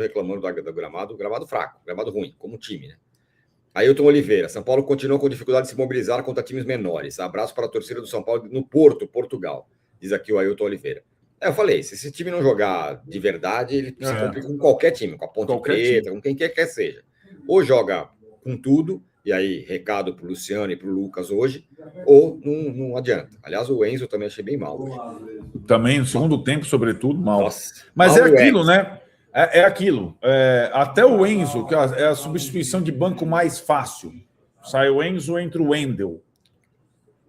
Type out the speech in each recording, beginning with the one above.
reclamando do gramado fraco, gramado ruim, como time, né? Ailton Oliveira, São Paulo continua com dificuldade de se mobilizar contra times menores. Abraço para a torcida do São Paulo no Porto, Portugal, diz aqui o Ailton Oliveira. Eu falei, se esse time não jogar de verdade, ele se complica com qualquer time, com a Ponte Preta, com quem quer que seja. Ou joga com tudo, e aí recado para o Luciano e para o Lucas hoje, ou não adianta. Aliás, o Enzo também achei bem mal hoje. Também no segundo tempo, sobretudo, mal. Nossa, mas mal é aquilo, né? É aquilo. Até o Enzo, que é a substituição de banco mais fácil. Sai o Enzo, entra o Wendel.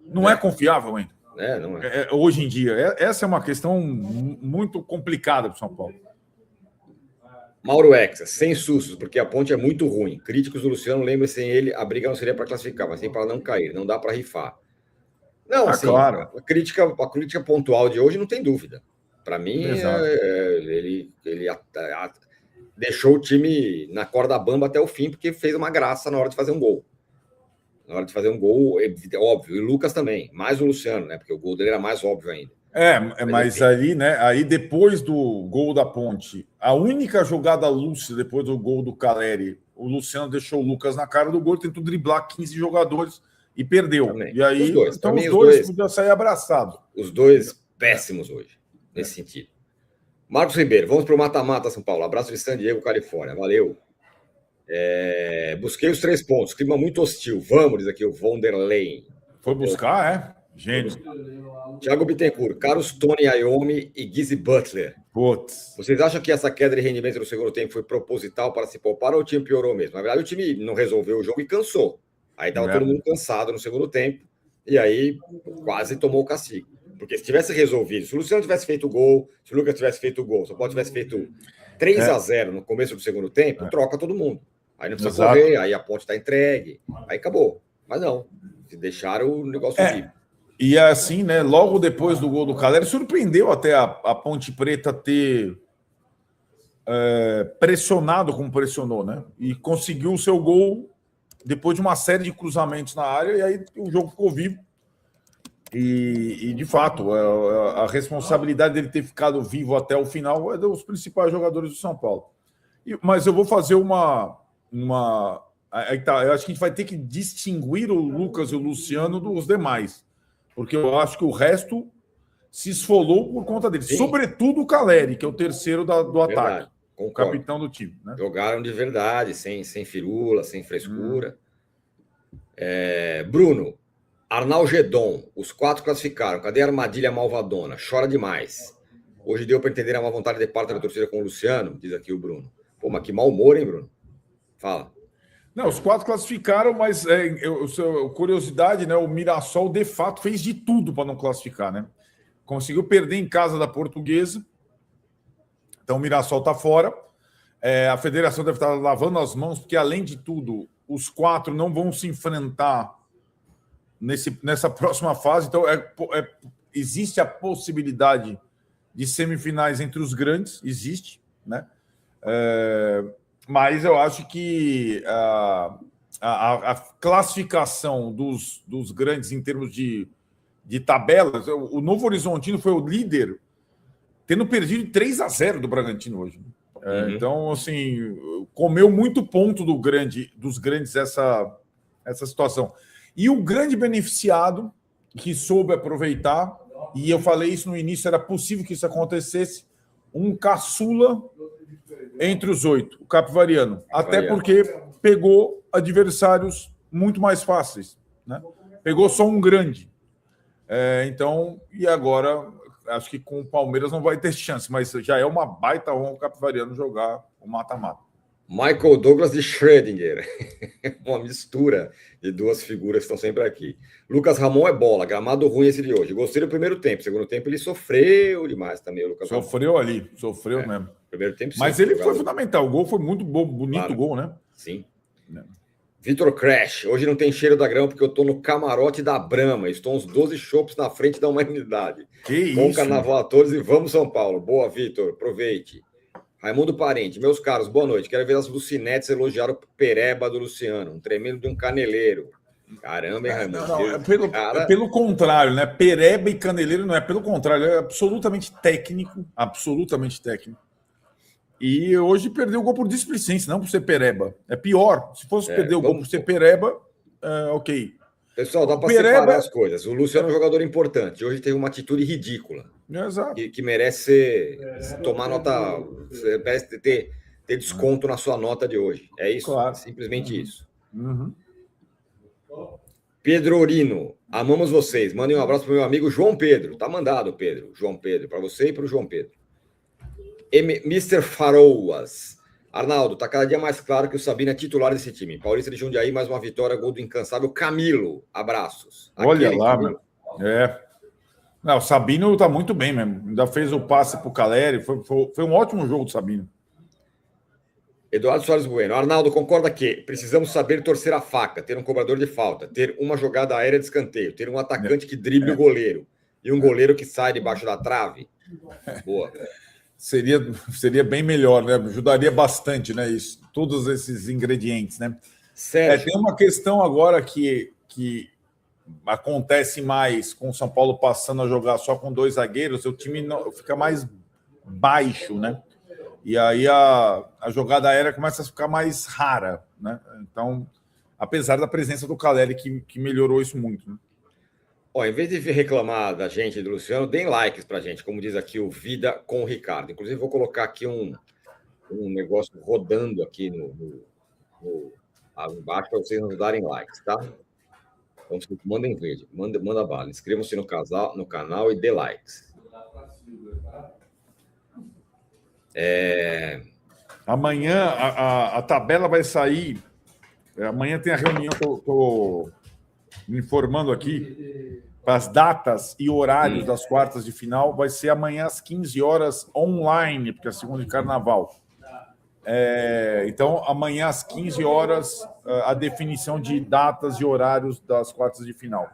Não é confiável, Wendel. Não é. Hoje em dia. Essa é uma questão muito complicada para o São Paulo. Mauro Exa, sem sustos, porque a Ponte é muito ruim. Críticos do Luciano, lembre-se, sem ele, a briga não seria para classificar, mas sim para não cair. Não dá para rifar. Não, assim, claro. A crítica pontual de hoje não tem dúvida. Para mim, ele deixou o time na corda bamba até o fim, porque fez uma graça na hora de fazer um gol. Na hora de fazer um gol, é óbvio. E o Lucas também, mais o Luciano, né? Porque o gol dele era mais óbvio ainda. Mas ali, né? Aí depois do gol da Ponte, a única jogada lúcida depois do gol do Caleri, o Luciano deixou o Lucas na cara do gol, tentou driblar 15 jogadores e perdeu. Também. E aí, os dois podiam sair abraçados. Os dois péssimos hoje, nesse sentido. Marcos Ribeiro, vamos para o mata-mata, São Paulo. Abraço de San Diego, Califórnia. Valeu. Busquei os 3 pontos. Clima muito hostil. Vamos, diz aqui o Vonderlein. Foi buscar, Gênio. Thiago Bittencourt, Carlos Tony Iommi e Gizzy Butler. Putz. Vocês acham que essa queda de rendimento no segundo tempo foi proposital para se poupar ou o time piorou mesmo? Na verdade, o time não resolveu o jogo e cansou. Aí estava todo mundo cansado no segundo tempo e aí quase tomou o castigo. Porque se tivesse resolvido, se o Luciano tivesse feito o gol, se o Lucas tivesse feito o gol, se o Paulo tivesse feito 3-0 no começo do segundo tempo, troca todo mundo. Aí não precisa correr, aí a Ponte está entregue, aí acabou. Mas não, deixaram o negócio vivo. E assim, né? Logo depois do gol do Caleri, surpreendeu até a Ponte Preta ter pressionado como pressionou, né? E conseguiu o seu gol depois de uma série de cruzamentos na área, e aí o jogo ficou vivo. E de fato, a responsabilidade dele ter ficado vivo até o final é dos principais jogadores do São Paulo. Mas eu vou fazer uma. Aí tá, eu acho que a gente vai ter que distinguir o Lucas e o Luciano dos demais, porque eu acho que o resto se esfolou por conta dele. Sim. Sobretudo o Caleri, que é o terceiro do ataque, o capitão do time. Né? Jogaram de verdade, sem firula, sem frescura. Bruno. Arnalgedon, os 4 classificaram. Cadê a armadilha malvadona? Chora demais. Hoje deu para entender a má vontade de parte da torcida com o Luciano, diz aqui o Bruno. Pô, mas que mau humor, hein, Bruno? Fala. Não, os 4 classificaram, mas curiosidade, né? O Mirassol, de fato, fez de tudo para não classificar, né? Conseguiu perder em casa da Portuguesa. Então o Mirassol está fora. A federação deve estar lavando as mãos, porque, além de tudo, os 4 não vão se enfrentar nessa próxima fase. Então, existe a possibilidade de semifinais entre os grandes, existe, né? Mas eu acho que a classificação dos grandes em termos de tabelas, o Novo Horizontino foi o líder, tendo perdido 3-0 do Bragantino hoje. Então, assim, comeu muito ponto dos grandes essa situação. E o grande beneficiado que soube aproveitar, e eu falei isso no início, era possível que isso acontecesse, um caçula entre os 8, o Capivariano. Até porque pegou adversários muito mais fáceis. Né? Pegou só um grande. Então, e agora, acho que com o Palmeiras não vai ter chance, mas já é uma baita honra o Capivariano jogar o mata-mata. Michael Douglas de Schrödinger. Uma mistura de 2 figuras que estão sempre aqui. Lucas Ramon é bola, gramado ruim esse de hoje. Gostei do primeiro tempo. Segundo tempo ele sofreu demais também, o Lucas Sofreu Ramon. Ali, sofreu mesmo. Primeiro tempo, sim, mas ele foi fundamental. O gol foi muito bom, bonito, claro. Gol, né? Sim. Vitor Crash. Hoje não tem cheiro da grama porque eu tô no camarote da Brahma. Estou uns 12 chopps na frente da humanidade. Bom carnaval a todos e vamos São Paulo. Boa, Vitor. Aproveite. Raimundo Parente, meus caros, boa noite. Quero ver as Lucinetes elogiar o Pereba do Luciano, um tremendo de um caneleiro. Caramba, hein, Raimundo? Não, pelo contrário, né? Pereba e caneleiro não é, pelo contrário, é absolutamente técnico, absolutamente técnico. E hoje perdeu o gol por displicência, não por ser pereba. É pior. Se fosse perder o gol por ser pereba, ok. Pessoal, dá para separar as coisas. O Luciano é um jogador importante. Hoje teve uma atitude ridícula. Exato. Que merece tomar nota. Merece ter desconto na sua nota de hoje. É isso? Claro. Simplesmente isso. Uhum. Pedro Orino, amamos vocês. Mandem um abraço para o meu amigo João Pedro. Tá mandado, Pedro. João Pedro, para você e para o João Pedro. Mr. Faroas. Arnaldo, tá cada dia mais claro que o Sabino é titular desse time. Paulista de Jundiaí, mais uma vitória, gol do incansável Camilo. Abraços. Olha lá, meu. Não, o Sabino tá muito bem mesmo. Ainda fez o passe pro Caleri. Foi um ótimo jogo do Sabino. Eduardo Soares Bueno. Arnaldo, concorda que precisamos saber torcer a faca, ter um cobrador de falta, ter uma jogada aérea de escanteio, ter um atacante que drible o goleiro e um goleiro que sai debaixo da trave? Boa. Seria bem melhor, né? Ajudaria bastante, né? Isso, todos esses ingredientes, né? Tem uma questão agora que acontece mais com o São Paulo passando a jogar só com 2 zagueiros, o time fica mais baixo, né? E aí a jogada aérea começa a ficar mais rara, né? Então, apesar da presença do Caleri, que melhorou isso muito, né? Em vez de reclamar da gente, do Luciano, deem likes pra gente, como diz aqui o Vida com o Ricardo. Inclusive, vou colocar aqui um negócio rodando aqui embaixo para vocês nos darem likes, tá? Então, mandem vídeo, manda bala. Inscrevam-se no canal e dê likes. Amanhã a tabela vai sair. Amanhã tem a reunião que eu estou me informando aqui para as datas e horários das quartas de final. Vai ser amanhã às 15 horas online, porque é segunda de carnaval. Então, amanhã às 15 horas, a definição de datas e horários das quartas de final.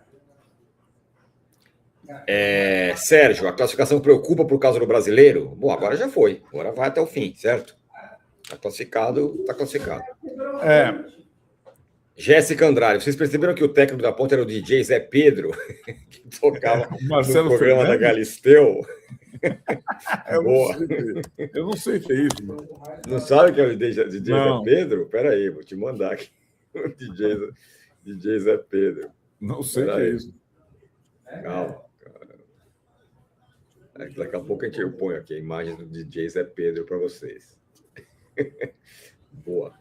Sérgio, a classificação preocupa por causa do brasileiro? Bom, agora já foi. Agora vai até o fim, certo? Está classificado, está classificado. Jéssica Andrade, vocês perceberam que o técnico da Ponte era o DJ Zé Pedro, que tocava no programa da Galisteu? Eu não sei o que é isso. Mano. Não sabe o que é o DJ Zé Pedro? Espera aí, vou te mandar aqui. O DJ Zé Pedro. Não sei o que é isso. Calma, cara. Daqui a pouco eu ponho aqui a imagem do DJ Zé Pedro para vocês. Boa.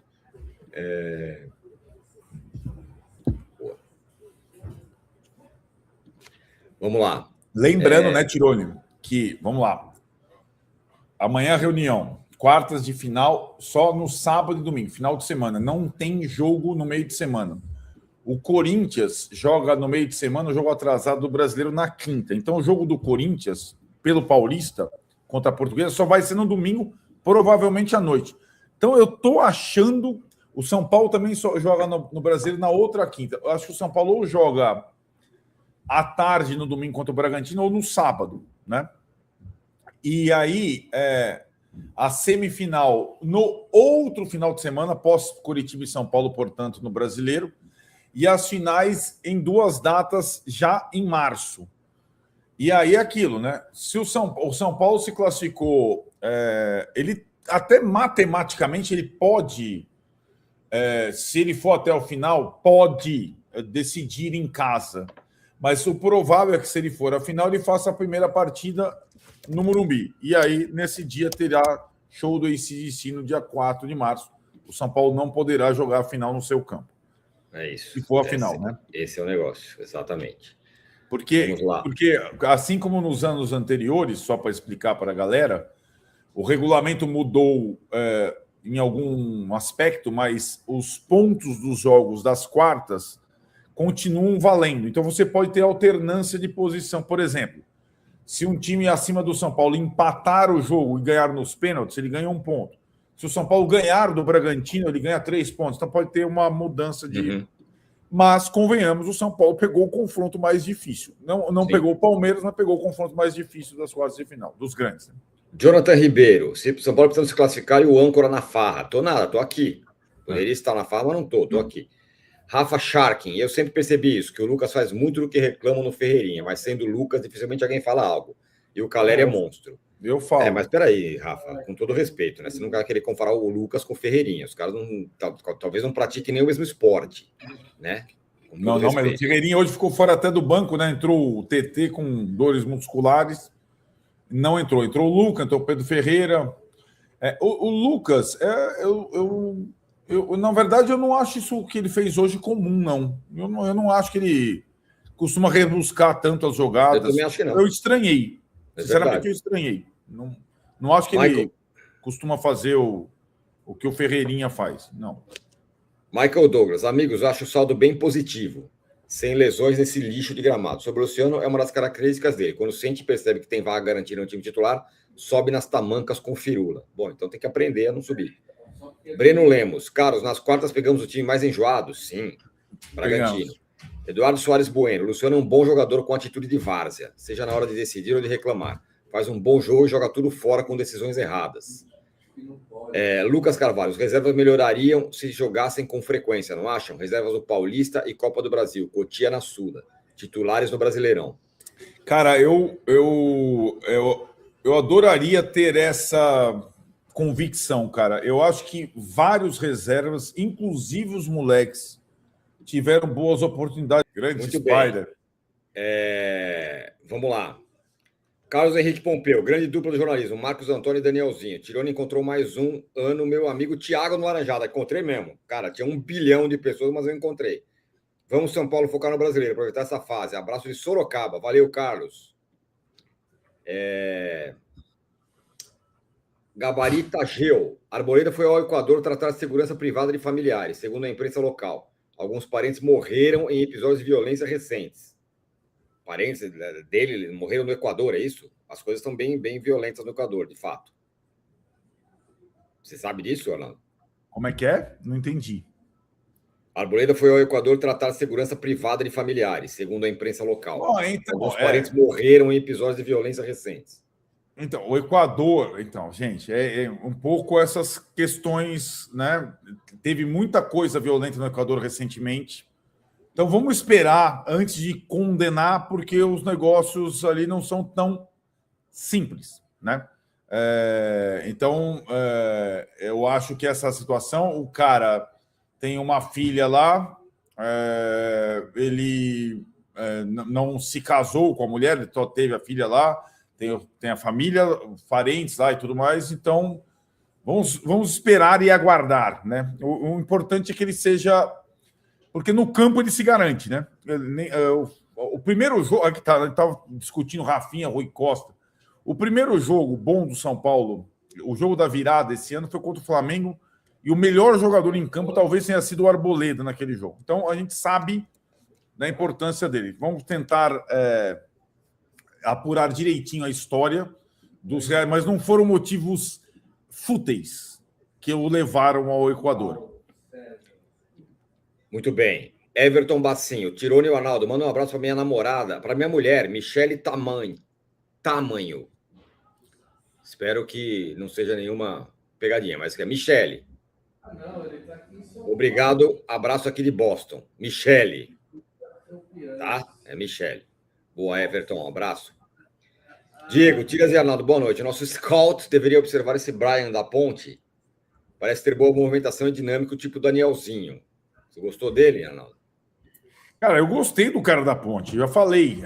Vamos lá. Lembrando, né, Tirone, que, vamos lá, amanhã a reunião, quartas de final, só no sábado e domingo, final de semana. Não tem jogo no meio de semana. O Corinthians joga no meio de semana o jogo atrasado do Brasileiro na quinta. Então, o jogo do Corinthians, pelo Paulista, contra a Portuguesa, só vai ser no domingo, provavelmente à noite. Então, eu tô achando... O São Paulo também só joga no Brasileiro na outra quinta. Eu acho que o São Paulo ou joga à tarde no domingo contra o Bragantino ou no sábado, né? E aí, a semifinal no outro final de semana, pós Curitiba e São Paulo, portanto, no Brasileiro, e as finais em 2 datas já em março. E aí é aquilo, né? Se o São Paulo se classificou, ele até matematicamente ele pode, se ele for até o final, pode decidir em casa. Mas o provável é que, se ele for à final, ele faça a primeira partida no Morumbi. E aí, nesse dia, terá show do AC/DC no dia 4 de março. O São Paulo não poderá jogar a final no seu campo. É isso. Se for a final, né? Esse é o negócio, exatamente. Porque, assim como nos anos anteriores, só para explicar para a galera, o regulamento mudou em algum aspecto, mas os pontos dos jogos das quartas continuam valendo. Então, você pode ter alternância de posição. Por exemplo, se um time acima do São Paulo empatar o jogo e ganhar nos pênaltis, ele ganha 1 ponto. Se o São Paulo ganhar do Bragantino, ele ganha 3 pontos. Então, pode ter uma mudança de... Mas, convenhamos, o São Paulo pegou o confronto mais difícil. Não pegou o Palmeiras, mas pegou o confronto mais difícil das quartas de final, dos grandes. Né? Jonathan Ribeiro, se o São Paulo precisa se classificar e o âncora na farra. Tô aqui. Poderia estar na farra, mas não tô aqui. Rafa Sharkin, eu sempre percebi isso, que o Lucas faz muito do que reclamam no Ferreirinha, mas sendo o Lucas, dificilmente alguém fala algo. E o Caleri é monstro. Eu falo. Mas peraí, Rafa, com todo respeito, né? Você não vai querer comparar o Lucas com o Ferreirinha. Os caras talvez não pratiquem nem o mesmo esporte, né? Com todo Não, mas o respeito. Ferreirinha hoje ficou fora até do banco, né? Entrou o TT com dores musculares. Não entrou. Entrou o Lucas, entrou o Pedro Ferreira. O Lucas, na verdade, eu não acho isso que ele fez hoje comum, não. Eu não acho que ele costuma rebuscar tanto as jogadas. Eu também acho que não. Eu estranhei. Sinceramente, verdade. eu estranhei. Não acho que ele costuma fazer o que o Ferreirinha faz. Não. Michael Douglas, amigos, acho o saldo bem positivo, sem lesões nesse lixo de gramado. Sobre o Luciano, é uma das características dele. Quando sente e percebe que tem vaga garantida no time titular, sobe nas tamancas com firula. Bom, então tem que aprender a não subir. Breno Lemos, Carlos, nas quartas pegamos o time mais enjoado? Sim. Bragantino. Eduardo Soares Bueno, Luciano é um bom jogador com atitude de várzea, seja na hora de decidir ou de reclamar. Faz um bom jogo e joga tudo fora com decisões erradas. Lucas Carvalho, os reservas melhorariam se jogassem com frequência, não acham? Reservas do Paulista e Copa do Brasil, Cotia na Sula, titulares no Brasileirão. Cara, eu adoraria ter essa convicção, cara. Eu acho que vários reservas, inclusive os moleques, tiveram boas oportunidades. Grande Muito Spider. Vamos lá. Carlos Henrique Pompeu, grande dupla do jornalismo, Marcos Antônio e Danielzinho. Tironi encontrou mais um ano, meu amigo Thiago no Laranjada. Encontrei mesmo. Cara, tinha 1 bilhão de pessoas, mas eu encontrei. Vamos, São Paulo, focar no brasileiro, aproveitar essa fase. Abraço de Sorocaba. Valeu, Carlos. Gabarita Geu. Arboleda foi ao Equador tratar de segurança privada de familiares, segundo a imprensa local. Alguns parentes morreram em episódios de violência recentes. Parentes dele morreram no Equador, é isso? As coisas estão bem, bem violentas no Equador, de fato. Você sabe disso, Orlando? Como é que é? Não entendi. Arboleda foi ao Equador tratar de segurança privada de familiares, segundo a imprensa local. Alguns parentes morreram em episódios de violência recentes. Então, o Equador, gente, é um pouco essas questões, né? Teve muita coisa violenta no Equador recentemente. Então, vamos esperar antes de condenar, porque os negócios ali não são tão simples, né? Eu acho que essa situação, o cara tem uma filha lá, ele não se casou com a mulher, ele só teve a filha lá, tem a família, parentes lá e tudo mais, então vamos esperar e aguardar, né? O importante é que ele seja... Porque no campo ele se garante, né? O primeiro jogo... Aqui tá, a gente estava discutindo Rafinha, Rui Costa. O primeiro jogo bom do São Paulo, o jogo da virada esse ano, foi contra o Flamengo, e o melhor jogador em campo talvez tenha sido o Arboleda naquele jogo. Então, a gente sabe da importância dele. Vamos tentar apurar direitinho a história dos reais, mas não foram motivos fúteis que o levaram ao Equador. Muito bem. Everton Bacinho, Tironi e o Arnaldo, manda um abraço para minha namorada, para minha mulher, Michele Tamanho. Espero que não seja nenhuma pegadinha, mas que é Michele. Obrigado, abraço aqui de Boston. Michele. Tá? É Michele. Boa, Everton, um abraço. Diego, Tiras e Arnaldo, boa noite. Nosso scout deveria observar esse Brian da Ponte. Parece ter boa movimentação e dinâmico, tipo Danielzinho. Você gostou dele, Arnaldo? Cara, eu gostei do cara da Ponte, já falei.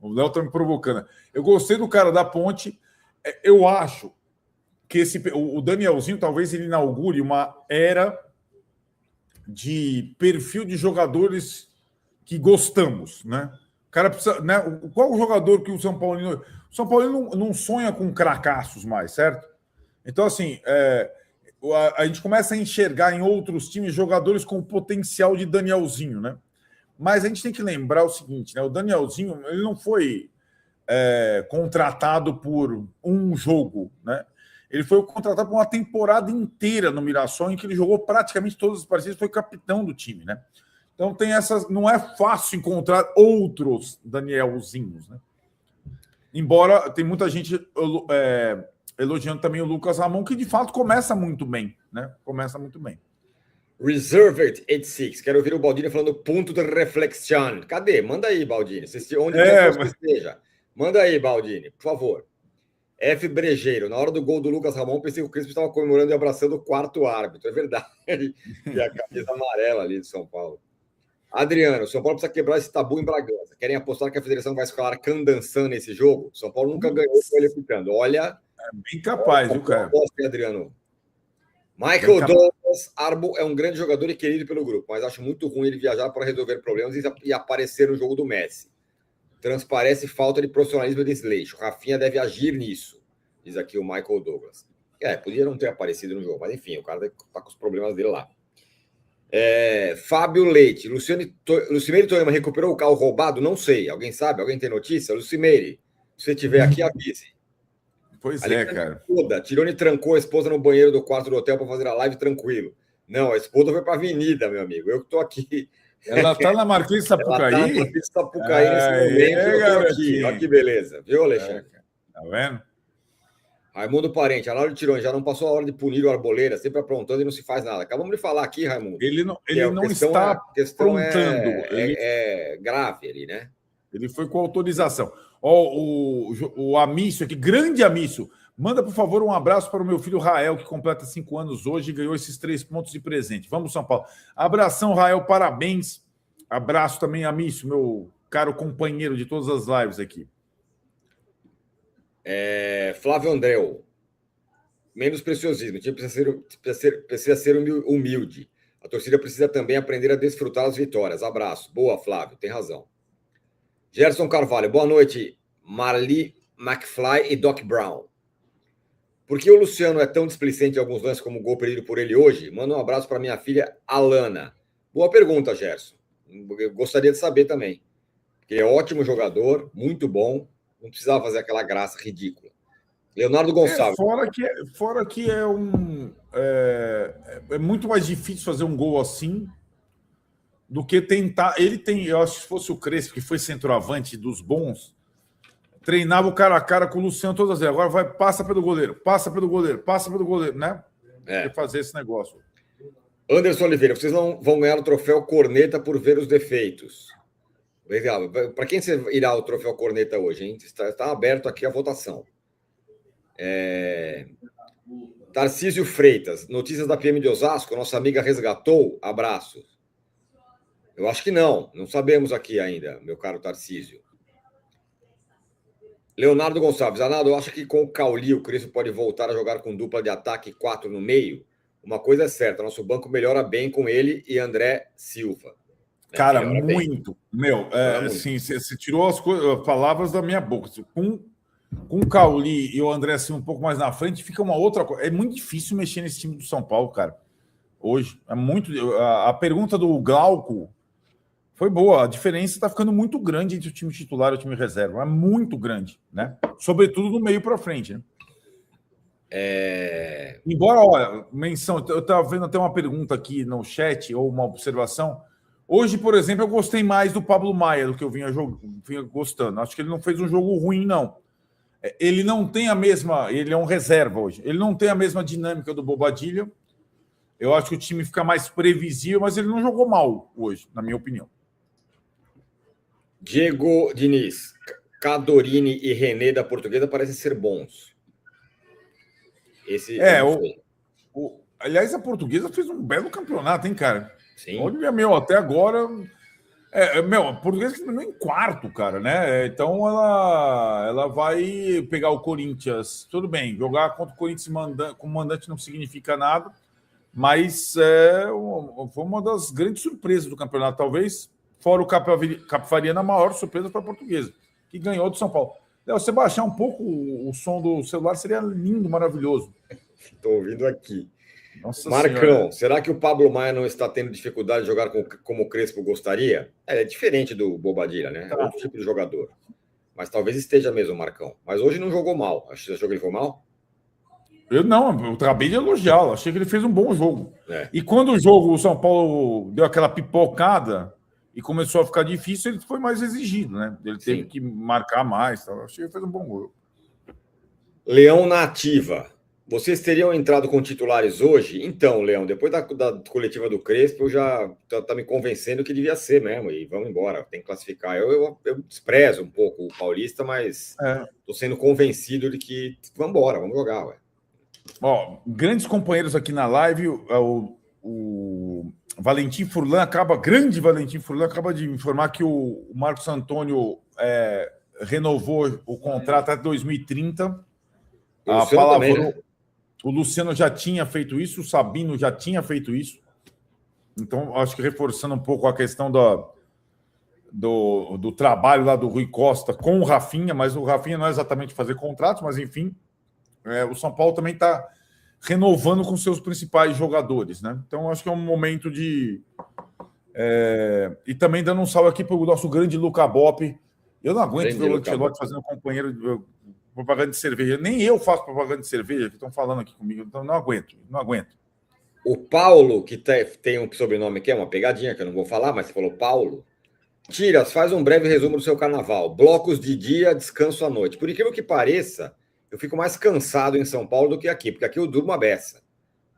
O Léo está me provocando. Eu gostei do cara da Ponte. Eu acho que o Danielzinho talvez ele inaugure uma era de perfil de jogadores que gostamos, né? O cara precisa, né? Qual o jogador que o São Paulo... O São Paulo não sonha com cracassos mais, certo? Então, assim, a gente começa a enxergar em outros times jogadores com o potencial de Danielzinho, né? Mas a gente tem que lembrar o seguinte, né? O Danielzinho, ele não foi contratado por um jogo, né? Ele foi contratado por uma temporada inteira no Mirassol, em que ele jogou praticamente todas as partidas, foi capitão do time, né? Então tem essas. Não é fácil encontrar outros Danielzinhos, né? Embora tem muita gente elogiando também o Lucas Ramon, que de fato começa muito bem, né? Começa muito bem. Reserved 86. Quero ouvir o Baldini falando ponto de reflexão. Cadê? Manda aí, Baldini. Onde quer que você esteja. Manda aí, Baldini, por favor. F. Brejeiro, na hora do gol do Lucas Ramon, pensei que o Crespo estava comemorando e abraçando o quarto árbitro. É verdade. E a camisa amarela ali de São Paulo. Adriano, São Paulo precisa quebrar esse tabu em Bragança. Querem apostar que a federação vai escalar Candançan nesse jogo? São Paulo nunca ganhou com ele ficando. Olha. Bem capaz, viu, cara? Aposta, Adriano. Michael Douglas Arbo é um grande jogador e querido pelo grupo, mas acho muito ruim ele viajar para resolver problemas e aparecer no jogo do Messi. Transparece falta de profissionalismo e desleixo. Rafinha deve agir nisso, diz aqui o Michael Douglas. Podia não ter aparecido no jogo, mas enfim, o cara tá com os problemas dele lá. Fábio Leite. Lucimeire Toyama recuperou o carro roubado? Não sei. Alguém sabe? Alguém tem notícia? Lucimeire, se você estiver aqui, avise. Pois cara. Tirone trancou a esposa no banheiro do quarto do hotel para fazer a live tranquilo. Não, a esposa foi para a avenida, meu amigo. Eu que estou aqui. Ela está na Marquês de Sapucaí? Ela está na Marquês de Sapucaí nesse momento. Eu tô aqui. Olha que beleza. Viu, Alexandre? Tá vendo? Raimundo Parente, a hora de Tirone, já não passou a hora de punir o Arboleda, sempre aprontando e não se faz nada. Acabamos de falar aqui, Raimundo. Ele não está aprontando. É grave ali, né? Ele foi com autorização. O Amício aqui, grande Amício, manda, por favor, um abraço para o meu filho Rael, que completa 5 anos hoje e ganhou esses 3 pontos de presente. Vamos, São Paulo. Abração, Rael, parabéns. Abraço também, Amício, meu caro companheiro de todas as lives aqui. Flávio Andréu. Menos preciosismo. O time precisa ser humilde. A torcida precisa também aprender a desfrutar as vitórias. Abraço. Boa, Flávio, tem razão. Gerson Carvalho, boa noite. Marli McFly e Doc Brown. Por que o Luciano é tão displicente em alguns lances como o gol perdido por ele hoje? Manda um abraço para minha filha Alana. Boa pergunta, Gerson. Eu gostaria de saber também. Porque ele é ótimo jogador, muito bom. Não precisava fazer aquela graça ridícula. Leonardo Gonçalves. Fora que é muito mais difícil fazer um gol assim do que tentar. Eu acho que se fosse o Crespo, que foi centroavante dos bons, treinava o cara a cara com o Luciano todas as vezes. Agora passa pelo goleiro, né? Fazer esse negócio. Anderson Oliveira, vocês não vão ganhar o troféu Corneta por ver os defeitos. Legal. Para quem você irá o troféu Corneta hoje, hein? Está aberto aqui a votação. Tarcísio Freitas, notícias da PM de Osasco, nossa amiga resgatou? Abraço. Eu acho que não sabemos aqui ainda, meu caro Tarcísio. Leonardo Gonçalves, Arnaldo, acha que com o Cauli o Crespo pode voltar a jogar com dupla de ataque e 4 no meio? Uma coisa é certa, nosso banco melhora bem com ele e André Silva. Cara, muito. Assim, você tirou as palavras da minha boca. Com o Cauli e o André assim um pouco mais na frente, fica uma outra coisa. É muito difícil mexer nesse time do São Paulo, cara. Hoje. É muito. A pergunta do Glauco foi boa. A diferença está ficando muito grande entre o time titular e o time reserva. É muito grande, né? Sobretudo do meio para frente, né? Embora, olha, menção, eu estava vendo até uma pergunta aqui no chat, ou uma observação. Hoje, por exemplo, eu gostei mais do Pablo Maia do que eu vinha gostando. Acho que ele não fez um jogo ruim, não. Ele não tem a mesma... Ele é um reserva hoje. Ele não tem a mesma dinâmica do Bobadilla. Eu acho que o time fica mais previsível, mas ele não jogou mal hoje, na minha opinião. Diego Diniz, Cadorini e René da Portuguesa parecem ser bons. Aliás, a Portuguesa fez um belo campeonato, hein, cara? Sim. Olha, até agora... a Portuguesa terminou em quarto, cara, né? Então ela vai pegar o Corinthians. Tudo bem, jogar contra o Corinthians como mandante não significa nada, mas foi uma das grandes surpresas do campeonato, talvez, fora o Capivari, a maior surpresa para a Portuguesa, que ganhou do São Paulo. Você baixar um pouco o som do celular seria lindo, maravilhoso. Estou ouvindo aqui. Nossa Marcão, senhora. Será que o Pablo Maia não está tendo dificuldade de jogar como o Crespo gostaria? É diferente do Bobadilla, né? É outro tipo de jogador. Mas talvez esteja mesmo, Marcão. Mas hoje não jogou mal. Você achou que ele foi mal? Eu acabei de elogiá-lo. Achei que ele fez um bom jogo. E quando o São Paulo deu aquela pipocada e começou a ficar difícil, ele foi mais exigido, né? Ele teve que marcar mais. Achei que ele fez um bom jogo. Leão na ativa. Vocês teriam entrado com titulares hoje? Então, Leão, depois da coletiva do Crespo, eu já tá me convencendo que devia ser mesmo. E vamos embora, tem que classificar. Eu desprezo um pouco o Paulista, mas estou sendo convencido de que vamos embora, vamos jogar. Ué. Ó, grandes companheiros aqui na live, o Valentim Furlan grande Valentim Furlan acaba de informar que o Marcos Antônio renovou o contrato até 2030. A palavra. Também, né? O Luciano já tinha feito isso, o Sabino já tinha feito isso. Então, acho que reforçando um pouco a questão do trabalho lá do Rui Costa com o Rafinha, mas o Rafinha não é exatamente fazer contratos, mas enfim, o São Paulo também está renovando com seus principais jogadores, né? Então, acho que é um momento de... E também dando um salve aqui para o nosso grande Luca Bop. Eu não aguento ver o Ancelotti fazendo companheiro... propaganda de cerveja. Nem eu faço propaganda de cerveja, que estão falando aqui comigo. Então, não aguento. O Paulo, que tem um sobrenome aqui, é uma pegadinha que eu não vou falar, mas você falou Paulo. Tiras, faz um breve resumo do seu carnaval. Blocos de dia, descanso à noite. Por incrível que pareça, eu fico mais cansado em São Paulo do que aqui, porque aqui eu durmo a beça.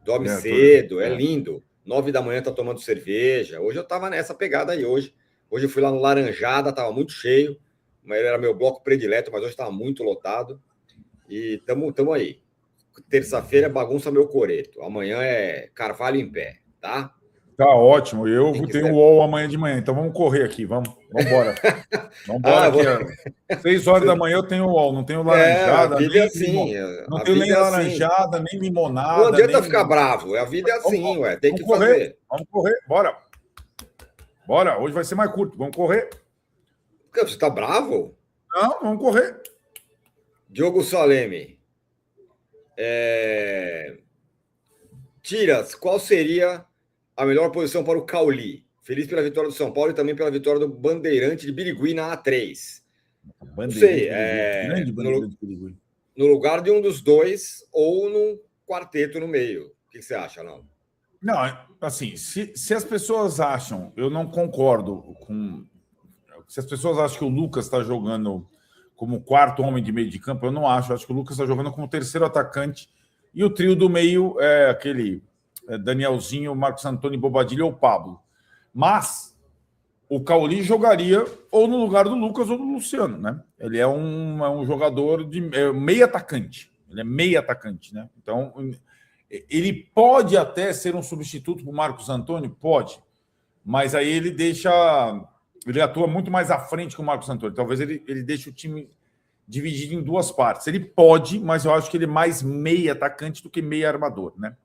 Dorme cedo, é lindo. 9 da manhã tá tomando cerveja. Hoje eu tava nessa pegada aí hoje. Hoje eu fui lá no Laranjada, tava muito cheio. Era meu bloco predileto, mas hoje estava muito lotado. E tamo aí. Terça-feira é bagunça meu coreto. Amanhã é Carvalho em pé, tá? Tá ótimo. Eu tenho um UOL amanhã de manhã, então vamos correr aqui. Vamos embora. Vamos embora aqui. 6 horas da manhã eu tenho UOL, não tenho laranjada. A vida é assim. Não tenho nem laranjada, nem limonada. Não adianta ficar bravo. A vida é assim, ué. Tem que fazer. Vamos correr. Bora. Hoje vai ser mais curto. Vamos correr. Você tá bravo? Não, vamos correr. Diogo Saleme. Tiras, qual seria a melhor posição para o Cauli? Feliz pela vitória do São Paulo e também pela vitória do Bandeirante de Birigui na A3. Não sei, no lugar de um dos dois ou num quarteto no meio. O que você acha, não? Não, assim, se as pessoas acham, eu não concordo com... Se as pessoas acham que o Lucas está jogando como quarto homem de meio de campo, eu não acho. Eu acho que o Lucas está jogando como terceiro atacante. E o trio do meio é aquele Danielzinho, Marcos Antônio, Bobadilha ou Pablo. Mas o Cauli jogaria ou no lugar do Lucas ou do Luciano, né? Ele é um jogador de meio atacante. Ele é meio atacante, né? Então, ele pode até ser um substituto para o Marcos Antônio? Pode. Mas aí ele atua muito mais à frente que o Marcos Antônio. Talvez ele deixe o time dividido em duas partes. Ele pode, mas eu acho que ele é mais meia atacante do que meia armador, né?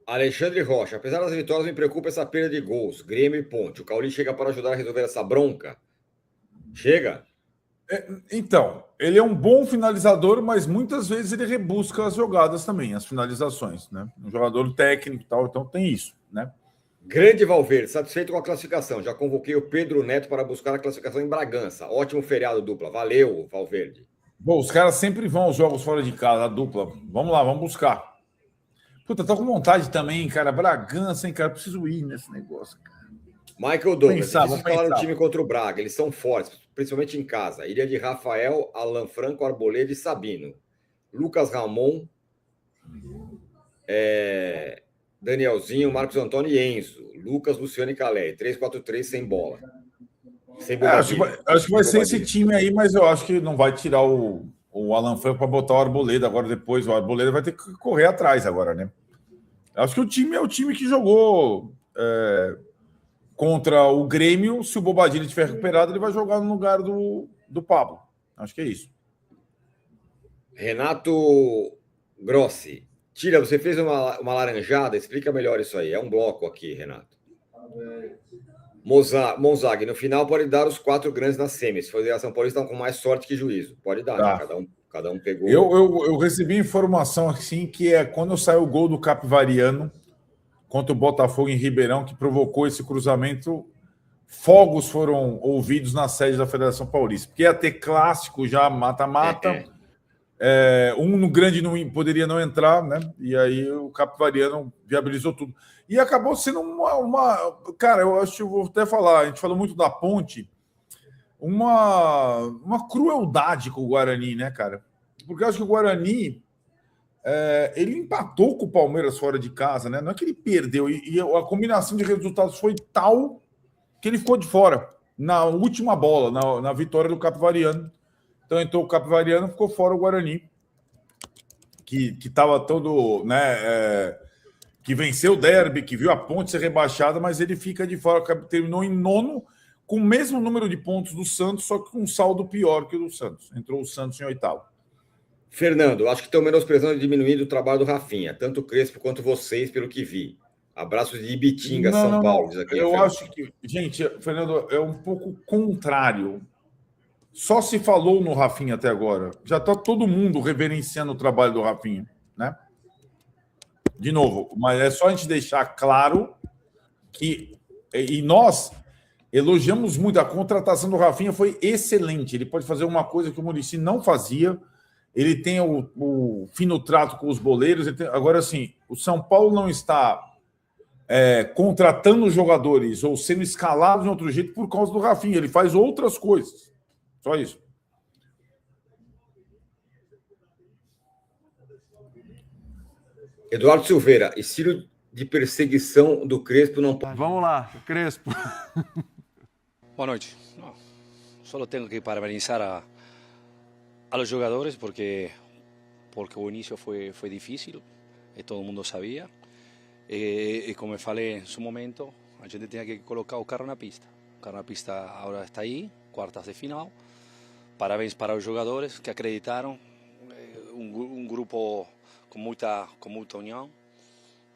Alexandre Rocha. Apesar das vitórias, me preocupa essa perda de gols. Grêmio e Ponte. O Cauli chega para ajudar a resolver essa bronca? Chega? Então, ele é um bom finalizador, mas muitas vezes ele rebusca as jogadas também, as finalizações, né? Um jogador técnico e tal, então tem isso, né? Grande Valverde, satisfeito com a classificação. Já convoquei o Pedro Neto para buscar a classificação em Bragança. Ótimo feriado, dupla. Valeu, Valverde. Bom, os caras sempre vão aos jogos fora de casa, a dupla. Vamos lá, vamos buscar. Puta, tô com vontade também, cara. Bragança, hein, cara? Preciso ir nesse negócio, cara. Michael Douglas, vamos falar no time contra o Braga. Eles são fortes, principalmente em casa. Iria de Rafael, Alan Franco, Arboleda e Sabino. Lucas Ramon, Danielzinho, Marcos Antônio e Enzo. Lucas, Luciano e Calé. 3-4-3 sem bola. Sem acho que vai ser esse time aí, mas eu acho que não vai tirar o Alan Franco para botar o Arboleda agora depois. O Arboleda vai ter que correr atrás agora, né? Acho que o time é o time que jogou contra o Grêmio. Se o Bobadilha estiver recuperado, ele vai jogar no lugar do Pablo. Acho que é isso. Renato Grossi. Tira, você fez uma laranjada, explica melhor isso aí. É um bloco aqui, Renato. Monzag, no final pode dar os 4 grandes na semi. Se for a São Paulo, estão com mais sorte que juízo. Pode dar, tá. Né? Cada um pegou. Eu recebi informação assim que quando saiu o gol do Capivariano contra o Botafogo em Ribeirão, que provocou esse cruzamento, fogos foram ouvidos na sede da Federação Paulista. Porque ia ter clássico já, mata-mata. No grande poderia não entrar, né? E aí o Capivariano viabilizou tudo. E acabou sendo cara, eu acho que eu vou até falar, a gente falou muito da Ponte, uma crueldade com o Guarani, né, cara? Porque eu acho que o Guarani ele empatou com o Palmeiras fora de casa, né? Não é que ele perdeu, e a combinação de resultados foi tal que ele ficou de fora na última bola, na vitória do Capivariano. Então entrou o Capivariano, ficou fora o Guarani, que estava todo, né? Que venceu o derby, que viu a Ponte ser rebaixada, mas ele fica de fora, terminou em nono, com o mesmo número de pontos do Santos, só que com um saldo pior que o do Santos. Entrou o Santos em oitavo. Fernando, acho que estão menosprezando e diminuindo o trabalho do Rafinha, tanto o Crespo quanto vocês, pelo que vi. Abraços de Ibitinga, São Paulo. Diz aqui, eu Fernando. acho que, gente, Fernando, é um pouco contrário. Só se falou no Rafinha até agora. Já está todo mundo reverenciando o trabalho do Rafinha, né? De novo, mas é só a gente deixar claro que... E nós elogiamos muito. A contratação do Rafinha foi excelente. Ele pode fazer uma coisa que o Muricy não fazia. Ele tem o fino trato com os boleiros. Agora, assim, o São Paulo não está contratando jogadores ou sendo escalados de outro jeito por causa do Rafinha. Ele faz outras coisas. Só isso. Eduardo Silveira, estilo de perseguição do Crespo não pode. Vamos lá, Crespo. Boa noite. No, solo tengo que parabenizar a los jugadores porque o inicio fue difícil, todo el mundo sabía. Y como me falei en su momento, a gente tenía que colocar o carro na pista. O carro na pista ahora está ahí, cuartas de final. Parabéns para os jogadores que acreditaram, um grupo com muita união.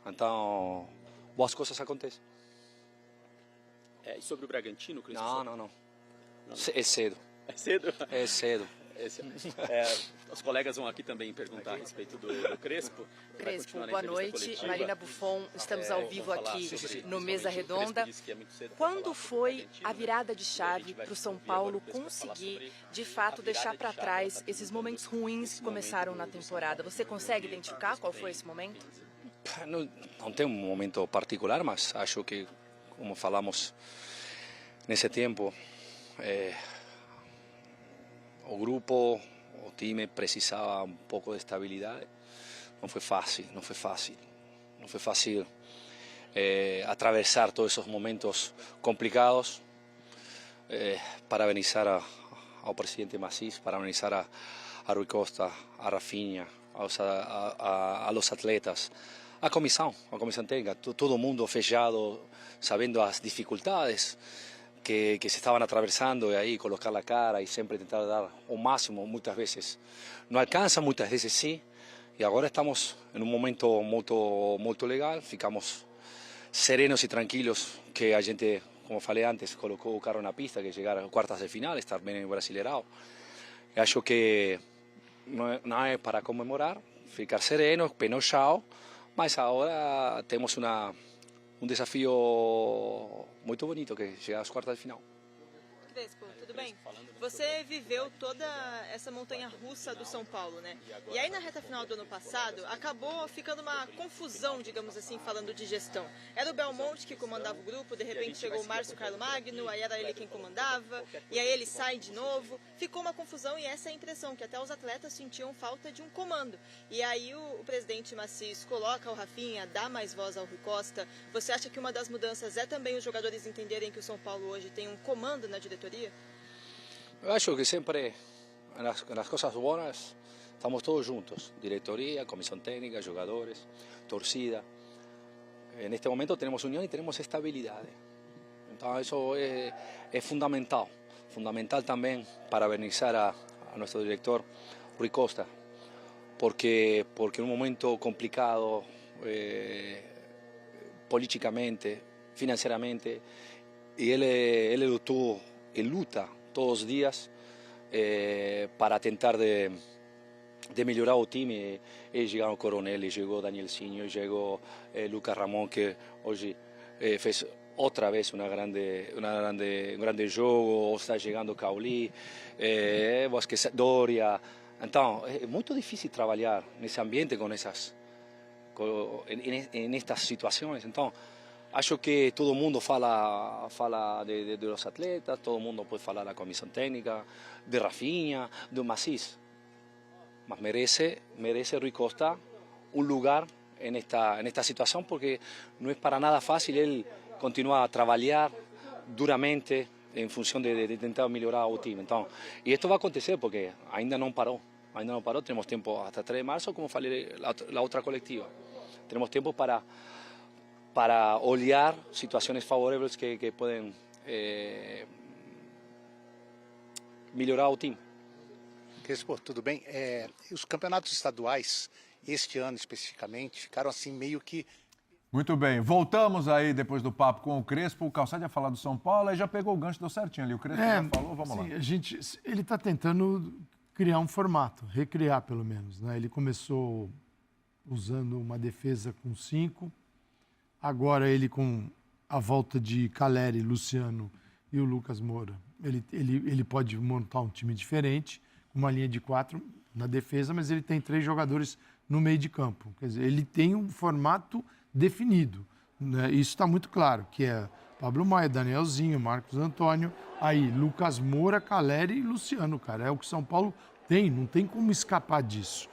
Então, boas coisas acontecem. E sobre o Bragantino, Crespo? Não. É cedo. É cedo? É cedo. Os colegas vão aqui também perguntar a respeito do Crespo. Crespo, boa noite. Marina Buffon, estamos ao vivo aqui no Mesa Redonda. Quando foi a virada de chave para o São Paulo conseguir, de fato, deixar para trás esses momentos ruins que começaram na temporada? Você consegue identificar qual foi esse momento? Não tem um momento particular, mas acho que, como falamos nesse tempo, o grupo, o time precisava um pouco de estabilidade. Não foi fácil atravessar todos esses momentos complicados. Parabenizar ao presidente Massis, parabenizar a Rui Costa, a Rafinha, aos atletas, a comissão técnica, todo mundo fechado, sabendo as dificuldades que se estaban atravesando, y ahí colocar la cara y siempre intentar dar o máximo. Muchas veces no alcanza, muchas veces sí, y ahora estamos en un momento muy legal, ficamos serenos y tranquilos, que a gente, como falei antes, colocó o carro na pista, que llegar a cuartas de final, estar bien en Brasileirão. Acho que não é para comemorar, ficar serenos, penochao, mas agora temos um desafio muito bonito, que é chegar às quartas de final. Crespo, tudo bem? Você viveu toda essa montanha-russa do São Paulo, né? E aí na reta final do ano passado, acabou ficando uma confusão, digamos assim, falando de gestão. Era o Belmonte que comandava o grupo, de repente chegou o Márcio Carlo Magno, aí era ele quem comandava, e aí ele sai de novo. Ficou uma confusão e essa é a impressão, que até os atletas sentiam falta de um comando. E aí o presidente Massis coloca o Rafinha, dá mais voz ao Rui Costa. Você acha que uma das mudanças é também os jogadores entenderem que o São Paulo hoje tem um comando na diretoria? Eu acho que sempre, nas coisas boas, estamos todos juntos. Diretoria, comissão técnica, jogadores, torcida. Neste momento temos união e temos estabilidade. Então isso é fundamental. Fundamental também parabenizar a nosso diretor Rui Costa, porque em um momento complicado, politicamente, financeiramente, e ele lutou e luta todos os dias para tentar de melhorar o time. E chegaram o Coronel, chegou Danielzinho, chegou Lucas Ramon, que hoje fez outra vez um grande jogo. Está chegando Cauli, Vasquez, Doria. Então é muito difícil trabalhar nesse ambiente nestas situações. Então acho que todo mundo fala de los atletas, todo mundo pode falar da comissão técnica, de Rafinha, do Massis. Mas merece Rui Costa un lugar en esta situación, porque no es para nada fácil. Él continúa a trabajar duramente en función de tentar melhorar o time. Então, e esto va a acontecer porque ainda não parou. Tenemos tiempo hasta 3 de marzo, como falei la otra colectiva. Tenemos tiempo para olhar situações favoráveis que podem melhorar o time. Crespo, tudo bem? Os campeonatos estaduais, este ano especificamente, ficaram assim meio que... Muito bem, voltamos aí depois do papo com o Crespo. O Calçade ia falar do São Paulo, aí já pegou o gancho, deu certinho ali. O Crespo já falou, vamos lá. Ele está tentando criar um formato, recriar pelo menos, né? Ele começou usando uma defesa com 5, agora ele com a volta de Calleri, Luciano e o Lucas Moura. Ele pode montar um time diferente, uma linha de 4 na defesa, mas ele tem 3 jogadores no meio de campo. Quer dizer, ele tem um formato definido, né? Isso está muito claro, que é Pablo Maia, Danielzinho, Marcos Antônio, aí Lucas Moura, Calleri e Luciano, cara. É o que São Paulo tem, não tem como escapar disso.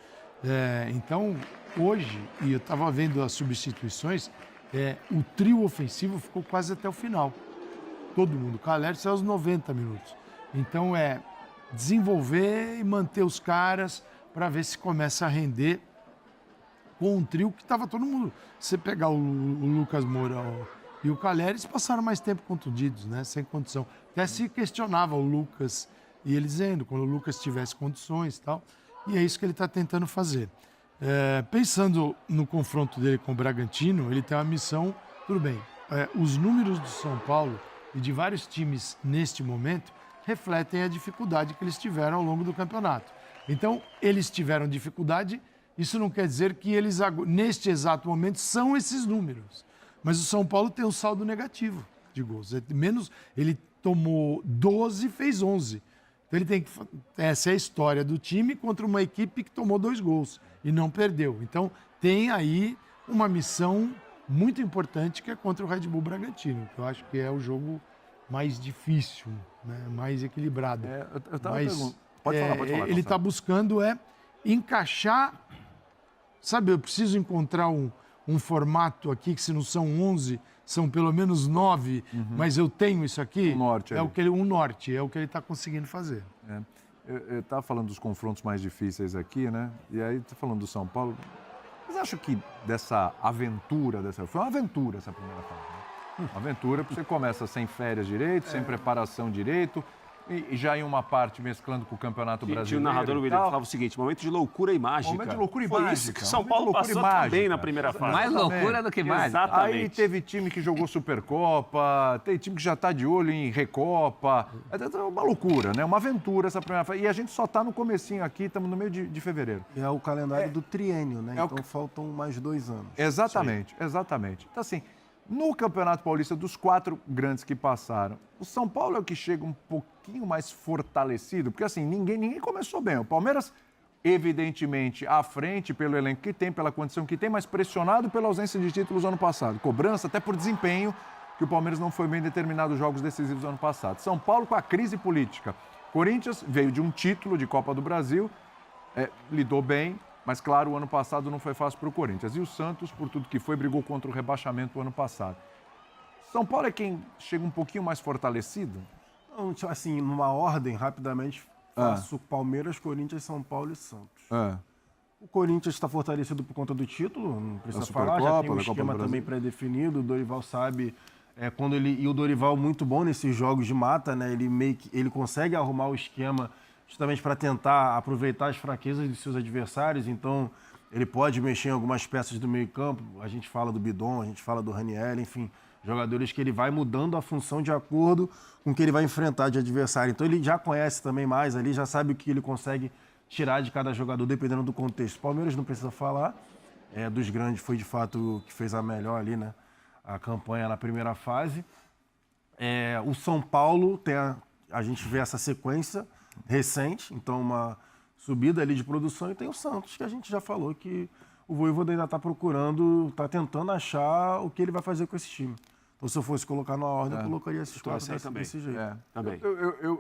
Então, hoje, e eu estava vendo as substituições, o trio ofensivo ficou quase até o final. Todo mundo. Calleri saiu aos 90 minutos. Então, desenvolver e manter os caras para ver se começa a render com um trio que estava todo mundo. Se você pegar o Lucas Moura e o Calleri, eles passaram mais tempo contundidos, né? Sem condição. Até se questionava o Lucas e ele dizendo, quando o Lucas tivesse condições e tal. E é isso que ele está tentando fazer. Pensando no confronto dele com o Bragantino, ele tem uma missão, tudo bem, os números do São Paulo e de vários times neste momento refletem a dificuldade que eles tiveram ao longo do campeonato. Então, eles tiveram dificuldade, isso não quer dizer que eles, neste exato momento, são esses números. Mas o São Paulo tem um saldo negativo de gols. Ele tomou 12 e fez 11. Então, ele tem que... Essa é a história do time contra uma equipe que tomou 2 gols e não perdeu. Então, tem aí uma missão muito importante que é contra o Red Bull Bragantino, que eu acho que é o jogo mais difícil, né? Mais equilibrado. Pode falar. Ele está buscando encaixar... Sabe, eu preciso encontrar um formato aqui que se não são 11, são pelo menos 9, mas eu tenho isso aqui. Um norte. É o que ele está conseguindo fazer. Eu estava falando dos confrontos mais difíceis aqui, né? E aí, tá falando do São Paulo. Mas acho que dessa aventura, foi uma aventura essa primeira fase, né? Uma aventura, porque você começa sem férias direito, sem preparação direito, e já em uma parte mesclando com o Campeonato Brasileiro. Tinha o narrador William que falava o seguinte: momento de loucura e mágica. Momento de loucura e Foi mágica. isso que São Paulo passou também na primeira fase. Mais loucura do que mágica. Exatamente. Aí teve time que jogou Supercopa, tem time que já está de olho em Recopa. É uma loucura, né? Uma aventura essa primeira fase. E a gente só está no comecinho aqui, estamos no meio de fevereiro. É o calendário do triênio, né? Então faltam mais 2 anos. Exatamente. Então, assim, no Campeonato Paulista, dos 4 grandes que passaram, o São Paulo é o que chega um pouquinho mais fortalecido, porque assim, ninguém começou bem. O Palmeiras, evidentemente, à frente pelo elenco que tem, pela condição que tem, mas pressionado pela ausência de títulos ano passado. Cobrança até por desempenho, que o Palmeiras não foi bem em determinados jogos decisivos ano passado. São Paulo com a crise política. Corinthians veio de um título de Copa do Brasil, lidou bem, mas, claro, o ano passado não foi fácil para o Corinthians. E o Santos, por tudo que foi, brigou contra o rebaixamento o ano passado. São Paulo é quem chega um pouquinho mais fortalecido? Não, assim, numa ordem, rapidamente, faço Palmeiras, Corinthians, São Paulo e Santos. O Corinthians está fortalecido por conta do título, não precisa falar, já tem um esquema também pré-definido, o Dorival sabe... e o Dorival muito bom nesses jogos de mata, né? Ele consegue arrumar o esquema justamente para tentar aproveitar as fraquezas de seus adversários, então ele pode mexer em algumas peças do meio-campo, a gente fala do Bidon, a gente fala do Raniel, enfim, jogadores que ele vai mudando a função de acordo com o que ele vai enfrentar de adversário. Então ele já conhece também mais ali, já sabe o que ele consegue tirar de cada jogador, dependendo do contexto. O Palmeiras não precisa falar, dos grandes foi de fato o que fez a melhor ali, né? A campanha na primeira fase. O São Paulo, a gente vê essa sequência recente, então uma subida ali de produção, e tem o Santos, que a gente já falou que o Vojvoda ainda está procurando, está tentando achar o que ele vai fazer com esse time. Então, se eu fosse colocar na ordem, eu colocaria esses 4 desse jeito. Também.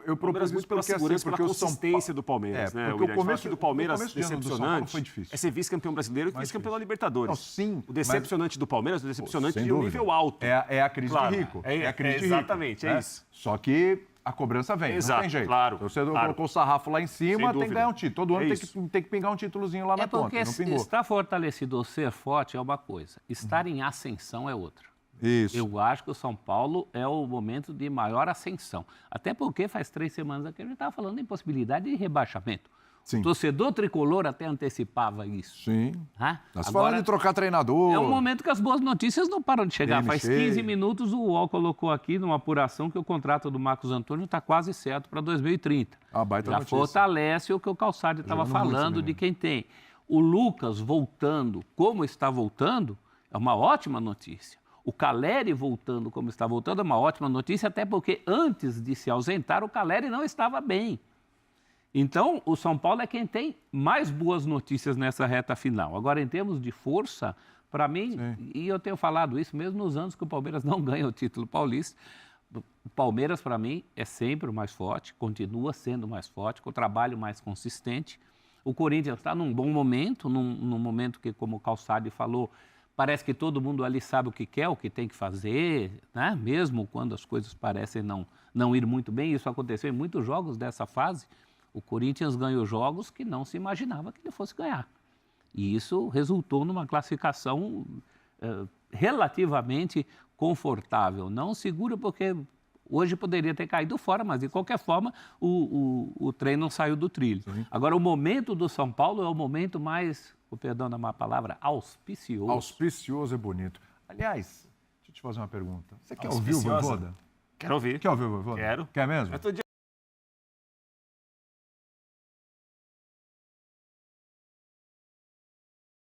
Eu propus muito pela segurança, porque pela consistência do Palmeiras, né? Porque o começo do Palmeiras de ano decepcionante foi difícil. é ser vice-campeão brasileiro e vice-campeão da Libertadores. Não, sim. O decepcionante do Palmeiras, o decepcionante de um dúvida. nível alto. É a crise de rico. É a crise de rico. Exatamente, é isso. Só que a cobrança vem, Exato, não tem jeito. claro. Então, você colocou o sarrafo lá em cima, tem que ganhar um título. Todo ano tem que pingar um títulozinho lá na conta. É porque estar fortalecido ou ser forte é uma coisa. Estar em ascensão é outra. Isso. Eu acho que o São Paulo é o momento de maior ascensão. Até porque faz 3 semanas aqui a gente estava falando em possibilidade de rebaixamento. Sim. O torcedor tricolor até antecipava isso. Sim. Nós falando de trocar treinador. É um momento que as boas notícias não param de chegar. Faz 15 minutos o UOL colocou aqui numa apuração que o contrato do Marcos Antônio está quase certo para 2030. Baita Já notícia. fortalece o que o Calçade estava falando de quem tem. O Lucas voltando como está voltando é uma ótima notícia. O Caleri voltando como está voltando é uma ótima notícia, até porque antes de se ausentar, o Caleri não estava bem. Então, o São Paulo é quem tem mais boas notícias nessa reta final. Agora, em termos de força, para mim, e eu tenho falado isso mesmo nos anos que o Palmeiras não ganha o título paulista, o Palmeiras, para mim, é sempre o mais forte, continua sendo o mais forte, com o trabalho mais consistente. O Corinthians está num bom momento, num momento que, como o Calçade falou, parece que todo mundo ali sabe o que quer, o que tem que fazer, né? Mesmo quando as coisas parecem não ir muito bem. Isso aconteceu em muitos jogos dessa fase. O Corinthians ganhou jogos que não se imaginava que ele fosse ganhar. E isso resultou numa classificação relativamente confortável. Não segura porque hoje poderia ter caído fora, mas de qualquer forma o trem não saiu do trilho. Sim. Agora, o momento do São Paulo é o momento mais, perdão da má palavra, auspicioso. Auspicioso é bonito. Aliás, deixa eu te fazer uma pergunta. Você quer ouvir o Vojvoda? Quero ouvir. Quer ouvir o Vojvoda? Quero. Quer mesmo?